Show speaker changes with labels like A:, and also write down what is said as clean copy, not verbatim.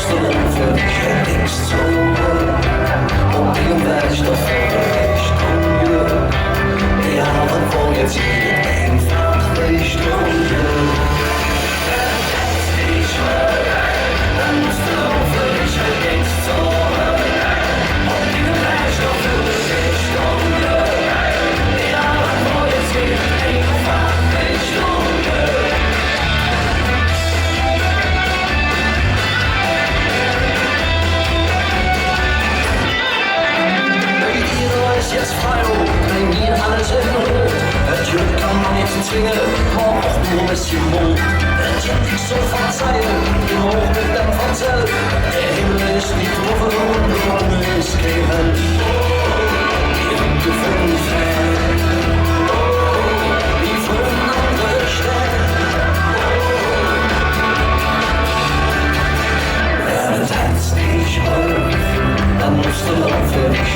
A: stoffen, jij niks zomer. Op een wijsstof voor de richting je. Ja, dan word je ziet einfach Richtung je. Ich will, dann musst du laufen, ich will nichts zomer. Op een wijsstof voor de richting je. Ja, dan word je ziet einfach Richtung je. Jetzt frei, bring mir alles in Rot. Das Glück kann man nicht zwingen, man braucht nur ein bisschen Mut. Das Glück ist so verzeihen, im Hoch mit dem Verzell. Der Himmel ist nicht offen und die Sonne ist kein Hell. Die Hunde finden frei, wie von anderen Steinen. Wenn das Herz nicht läuft, dann musst du laufen, ich